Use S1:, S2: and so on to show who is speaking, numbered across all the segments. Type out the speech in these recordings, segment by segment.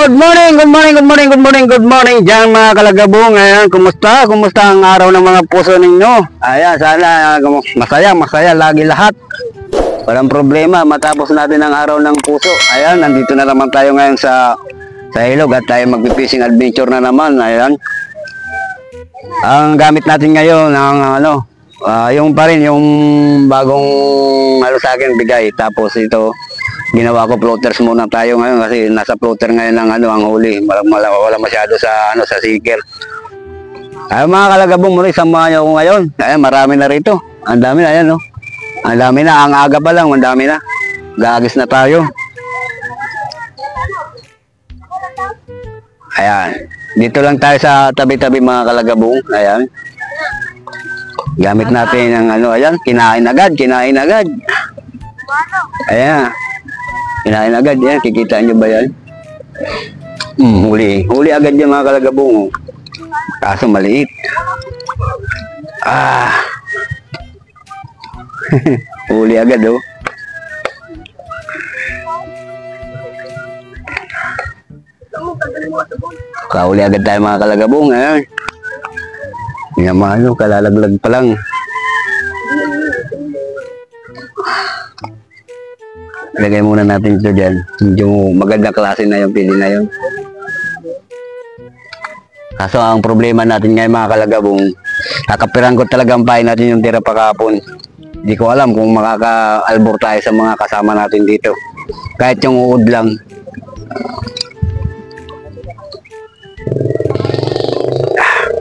S1: Good morning, good morning, good morning, good morning, good morning dyan mga kalagabong. Ayan, kumusta? Kumusta ang araw ng mga puso ninyo? Ayan, sana masaya lagi lahat. Walang problema, matapos natin ang araw ng puso. Ayan, nandito na naman tayo ngayon sa ilog at tayo magpipishing adventure na naman. Ayan. Ang gamit natin ngayon ang yung pa rin yung bagong sa akin bigay. Tapos ito ginawa ko floaters muna tayo ngayon kasi nasa floater ngayon ang huli. Wala masyado sa sa seeker. Ay mga kalagabong, muli samahan niyo ako ngayon. Ayan, marami na rito. Ang dami na, ayan, no. Ang dami na, ang aga pa lang, ang dami na. Gagis na tayo. Ayan. Dito lang tayo sa tabi-tabi mga kalagabong. Ayan. Gamit natin ang ayan, kinain agad. Ayan. Kinain agad yan, kikita nyo ba yan? Huli agad yan mga kalagabong. Kaso maliit. Huli agad oh. Kahuli agad tayo mga kalagabong. Ayan. Yan kalalaglag pa lang. Lagay muna natin ito dyan. Medyo maganda klase na yung pili na yun. Kaso ang problema natin ngayon mga kalagabong, kakapiran ko talaga ang pain natin yung tira pa kahapon. Hindi ko alam kung makaka-albor tayo sa mga kasama natin dito. Kahit yung uod lang.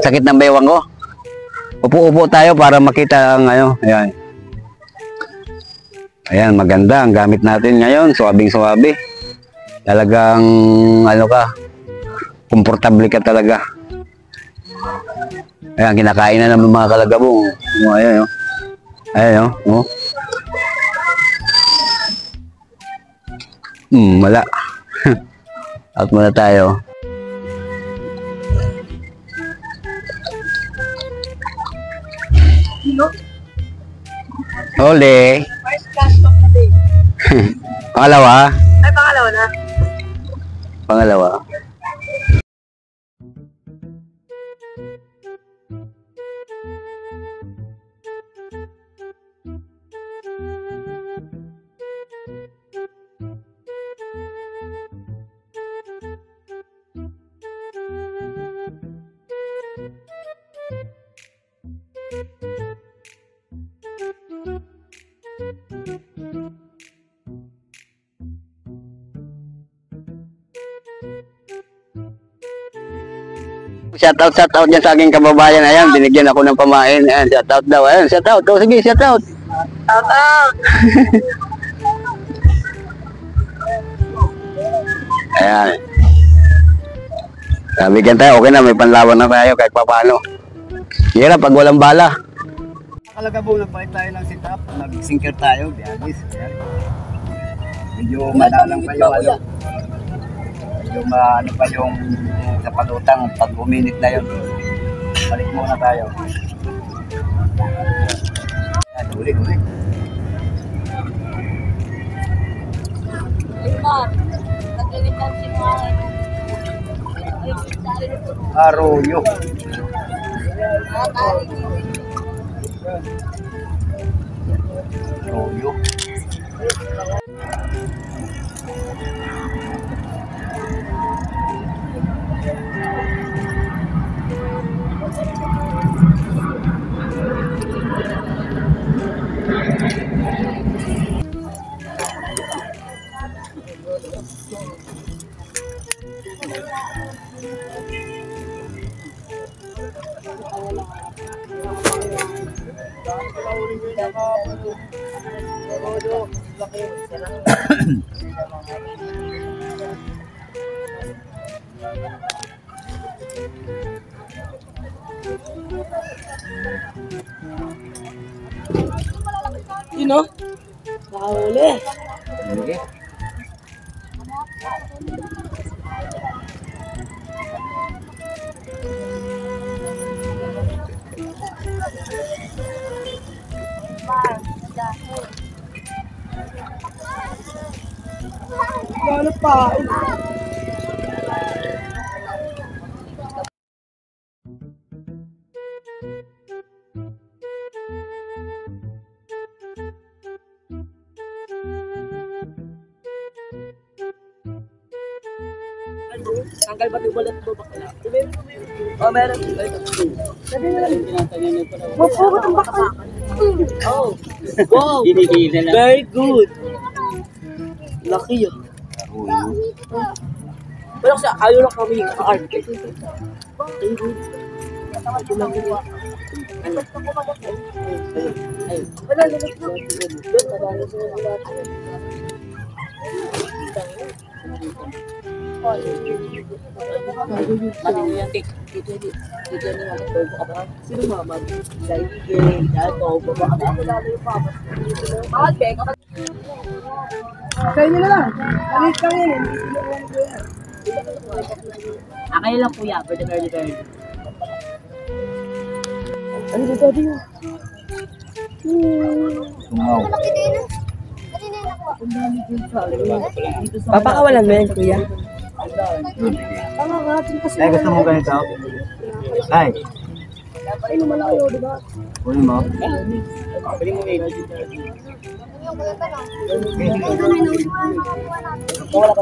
S1: Sakit ng bewang ko. Upo-upo tayo para makita ang ayan. Ayan, maganda ang gamit natin ngayon, suwabing-suwabe. Talagang komportable ka talaga. Ayan, kinakain na naman mga kalagabong. Ayan, ayan, wala. Out muna tayo. Ole. Pangalawa?
S2: Ay, pangalawa na.
S1: Pangalawa. Shoutout dyan sa aking kababayan. Ayan, binigyan ako ng pamain. Ayan, shoutout daw. Ayan, shoutout. Oh, sige, shoutout.
S2: Shoutout.
S1: Ayan. Bigyan tayo. Okay na, may panlawan na tayo kahit paano. Hirap pag walang bala. Kalagabong, nagpalit tayo ng setup. Nag-sinker tayo. Diagis. Medyo madalang pa yung yung pa yung sa palutang pag uminit na yun. Balik muna tayo. Huli. Arroyo.
S2: Nakahuli. Lalo pa. Tanggal ba yung balat mo bakla? Oh, meron. Mapugot ang bakla. Oh. Wow. Very good. Lucky yun. Pero sa ayaw lang kami ka-art. Very good. Kayo nila lang. Alis kami yun. Kayo lang kuya. Birthday. Ano ba dito yun?
S1: Wow.
S2: Papakawalan mo yan kuya.
S1: Ay, gusto mo ganito? Ay.
S2: Ano mo lang kayo, diba?
S1: Kunin mo.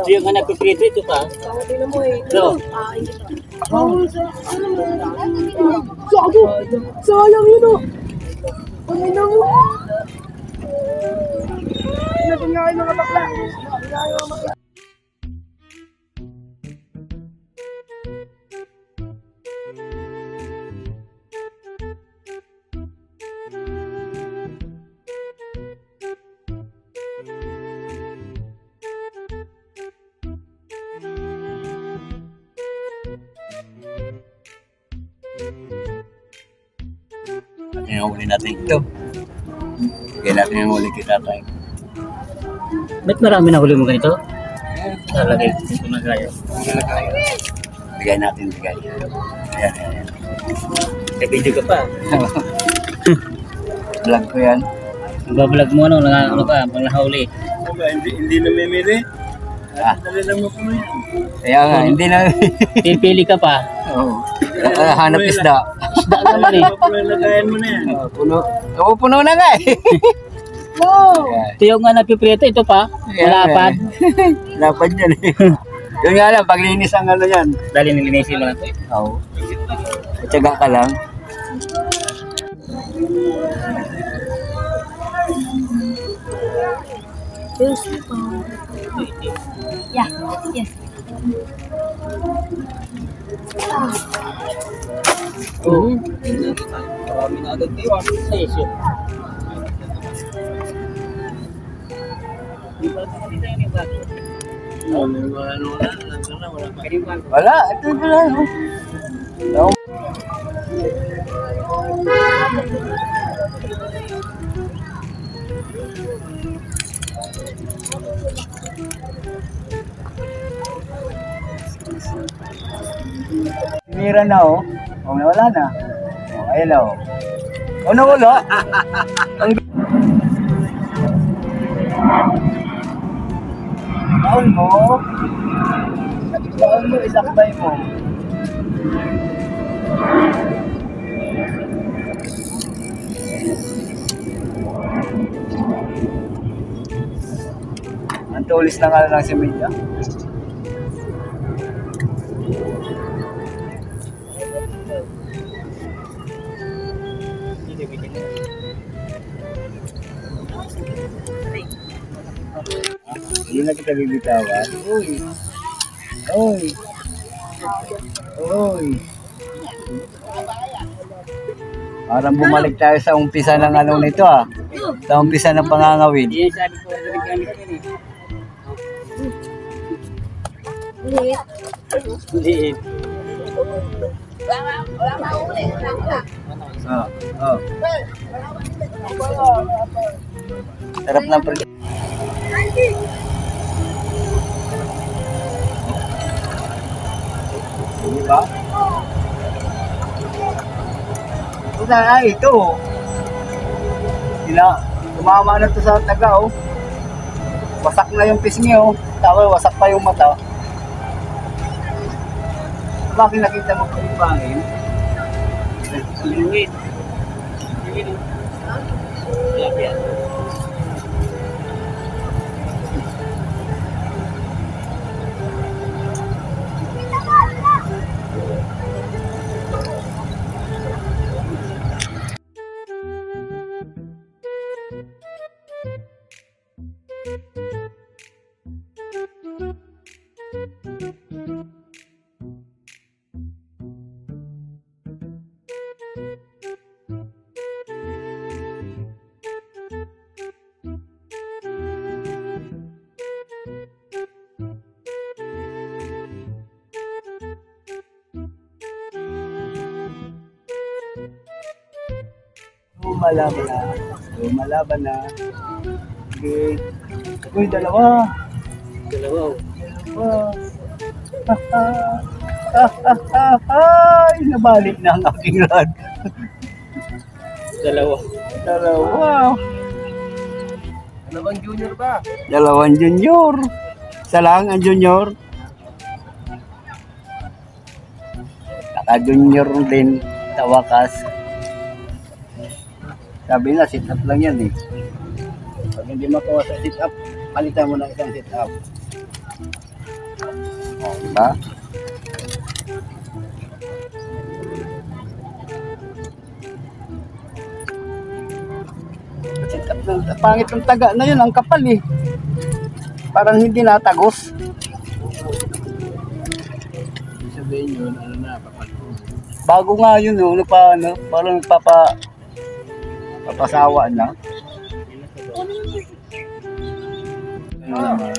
S3: Siya nga nagpiprito ito pa.
S2: Tingnan mo eh.
S3: So,
S2: Sago! Sayang yun oh! Pangina mo! Natin nga kayo mga bakla!
S1: Yung huli natin ito. Kaya natin yung huli kita tayo.
S3: ba't marami na huli mo ganito? Lalagay ito na gaya.
S1: Bigay natin, bigay. Ayan, ayan.
S3: May video ka pa.
S1: Vlog ko yan.
S3: Babalag mo ano ka, pag nahuli.
S4: Hindi namimili.
S1: Ah,
S4: Dali lang mo po yan.
S1: kaya nga, hindi na.
S3: Pipili ka pa.
S1: Oo. Hanap isda.
S3: Isda naman eh.
S4: Lagayan mo na yan.
S1: Puno. Oo, puno na nga eh.
S2: Wow!
S3: Ito yung nga nagpiprito, ito pa. Malapad.
S1: Lapad yan eh. Yun nga lang, paglinis ang ano yan.
S3: Dali nilinisin mo na ito eh.
S1: Oo. Tsaga ka lang.
S2: Yeah, yes.
S3: Oo. Marami na agad kayo ah. Ay, shit.
S1: Wala, ito na lang. Oo. Mira na oh. Oh, nawala na. Oh, ayun na oh. Oh, nawala. Ang baon mo. Baon mo, isakbay mo. Ang tulis na nga lang si Media. Hindi na kita bibitawan. Uy! Uy! Uy! Parang bumalik tayo sa umpisa ng ano nito ah. Sa umpisa ng pangangawin.
S3: Yan sabi ko, nagkamit ko rin eh. Liit.
S1: Oh, oh. Sarap ng pergi. Di ba? Ito ay ito. Tumama na to sa taga oh. Wasak na yung pisngi oh. Tapos wasak pa yung mata. Bakit nakita mo kung bangin?
S3: Liwit. Lapit.
S1: Lumalaban na. Lumalaban na. Okay. Uy, dalawa.
S3: Dalawa.
S1: Dalawa. Ay, nabalik na ang aking rod.
S3: Dalawa.
S1: Dalawa.
S4: Dalawang junior ba?
S1: Dalawang junior. Isa lang ang junior. Naka-junior din sa wakas. Sabi na, sit up lang yan eh. Pag hindi makuha sa sit up, palitan mo ng isang sit up. O, diba? Sit up lang. Pangit ng taga na yun, ang kapal eh. Parang hindi natagos.
S4: Sabihin yun, ano na, papalpo.
S1: Bago nga yun, parang papasawa na. Ano naman?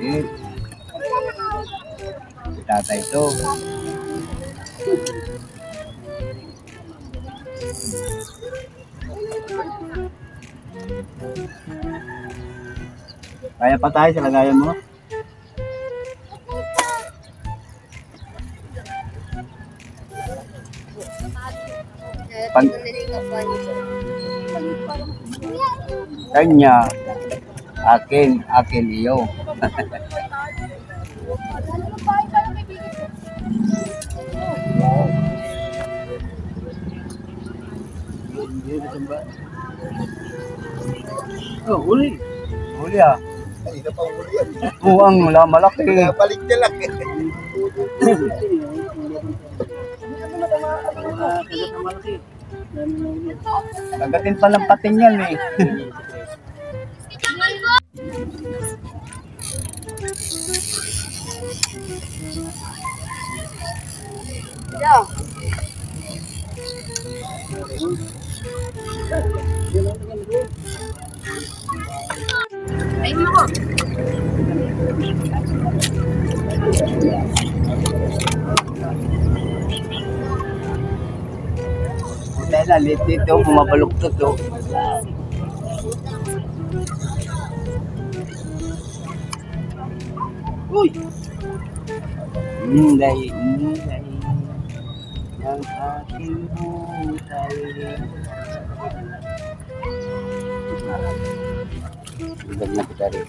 S1: Eh, si tatay to. Kaya pa tayo sa lagayan mo? Kanya, akin iyo.
S4: Oh, huli.
S1: Huli ah.
S4: Ay, na pa huli yan.
S1: Oo, ang malaki.
S4: Balik niya lang.
S1: Kagatin pa ng pating yan eh.
S2: Yeah. Ay, mo.
S1: Dahil na, lit dito, bumabaluktot to.
S2: Uy!
S1: Inday, inday, ang aking buhay. Ilag na kita rin.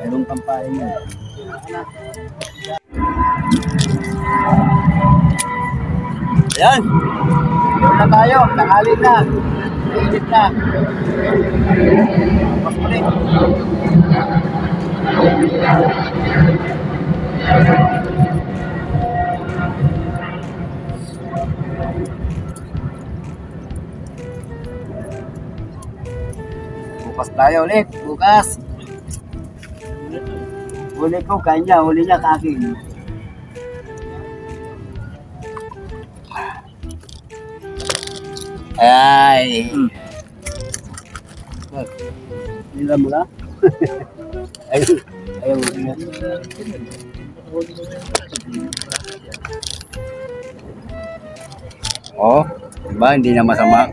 S1: Anong kampain mo? Ayan! Doon na tayo, tanghali na. Init na. Mas ulit. Bukas tayo ulit, bukas. Huli ko kanya, huli niya kaking. Ay. Nila mo na? Ayun. Ayun mo na. Oh, diba? Hindi na masama.